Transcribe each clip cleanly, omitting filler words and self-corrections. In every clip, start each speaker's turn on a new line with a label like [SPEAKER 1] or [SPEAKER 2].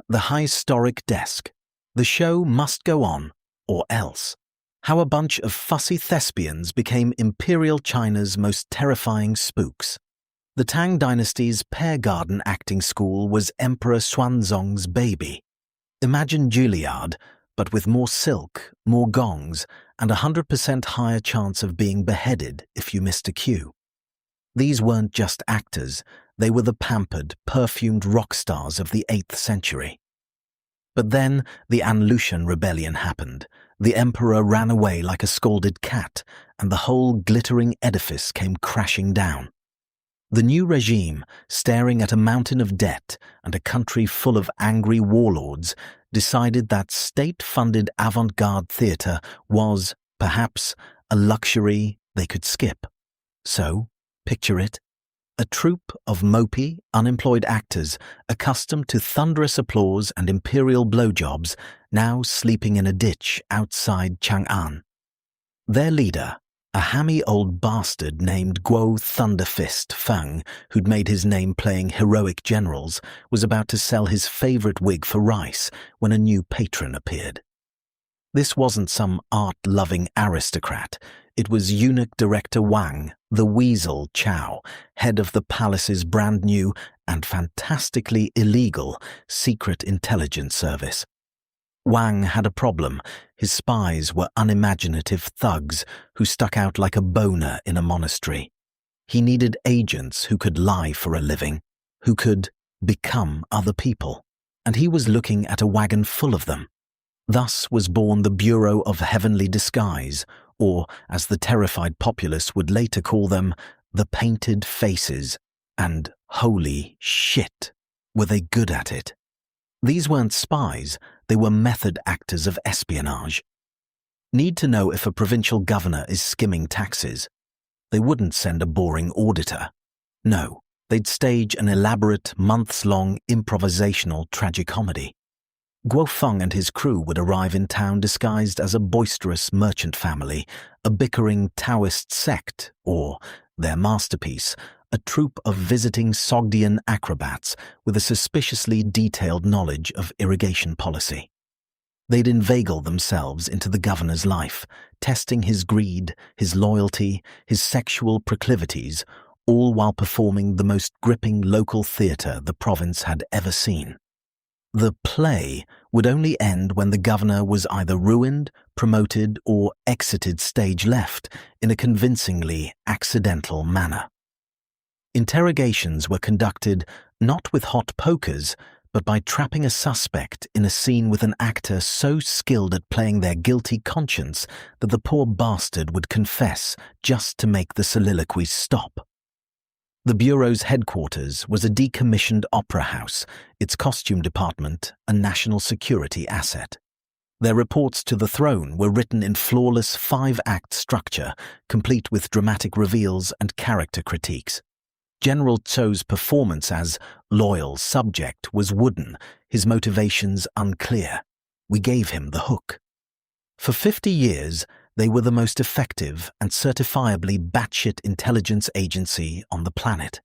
[SPEAKER 1] The Historic Desk. The show must go on, or else. How a bunch of fussy thespians became Imperial China's most terrifying spooks. The Tang Dynasty's Pear Garden acting school was Emperor Xuanzong's baby. Imagine Juilliard, but with more silk, more gongs, and 100% higher chance of being beheaded if you missed a cue. These weren't just actors, they were the pampered, perfumed rock stars of the 8th century. But then the Anlushan rebellion happened. The emperor ran away like a scalded cat, and the whole glittering edifice came crashing down. The new regime, staring at a mountain of debt and a country full of angry warlords, decided that state-funded avant-garde theatre was, perhaps, a luxury they could skip. So, picture it. A troupe of mopey, unemployed actors, accustomed to thunderous applause and imperial blowjobs, now sleeping in a ditch outside Chang'an. Their leader, a hammy old bastard named Guo Thunderfist Fang, who'd made his name playing heroic generals, was about to sell his favorite wig for rice when a new patron appeared. This wasn't some art-loving aristocrat. It was eunuch director Wang, the Weasel Chow, head of the palace's brand new and fantastically illegal secret intelligence service. Wang had a problem. His spies were unimaginative thugs who stuck out like a boner in a monastery. He needed agents who could lie for a living, who could become other people, and he was looking at a wagon full of them. Thus was born the Bureau of Heavenly Disguise, or, as the terrified populace would later call them, the Painted Faces. And holy shit, were they good at it. These weren't spies, they were method actors of espionage. Need to know if a provincial governor is skimming taxes. They wouldn't send a boring auditor. No, they'd stage an elaborate, months-long improvisational tragicomedy. Guo Feng and his crew would arrive in town disguised as a boisterous merchant family, a bickering Taoist sect, or, their masterpiece, a troupe of visiting Sogdian acrobats with a suspiciously detailed knowledge of irrigation policy. They'd inveigle themselves into the governor's life, testing his greed, his loyalty, his sexual proclivities, all while performing the most gripping local theatre the province had ever seen. The play would only end when the governor was either ruined, promoted, or exited stage left in a convincingly accidental manner. Interrogations were conducted not with hot pokers, but by trapping a suspect in a scene with an actor so skilled at playing their guilty conscience that the poor bastard would confess just to make the soliloquies stop. The Bureau's headquarters was a decommissioned opera house, its costume department a national security asset. Their reports to the throne were written in flawless 5-act structure, complete with dramatic reveals and character critiques. General Zhou's performance as loyal subject was wooden, his motivations unclear. We gave him the hook. For 50 years, they were the most effective and certifiably batshit intelligence agency on the planet.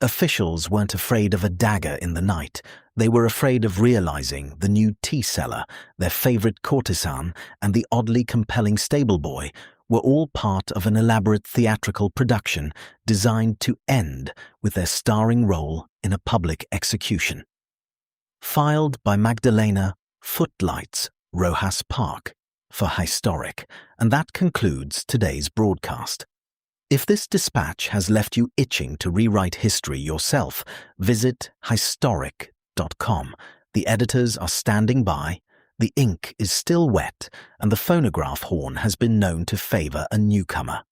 [SPEAKER 1] Officials weren't afraid of a dagger in the night. They were afraid of realizing the new tea seller, their favorite courtesan, and the oddly compelling stable boy were all part of an elaborate theatrical production designed to end with their starring role in a public execution. Filed by Magdalena Footlights Rojas Park for Historic, and that concludes today's broadcast. If this dispatch has left you itching to rewrite history yourself, visit historic.com. The editors are standing by, the ink is still wet, and the phonograph horn has been known to favor a newcomer.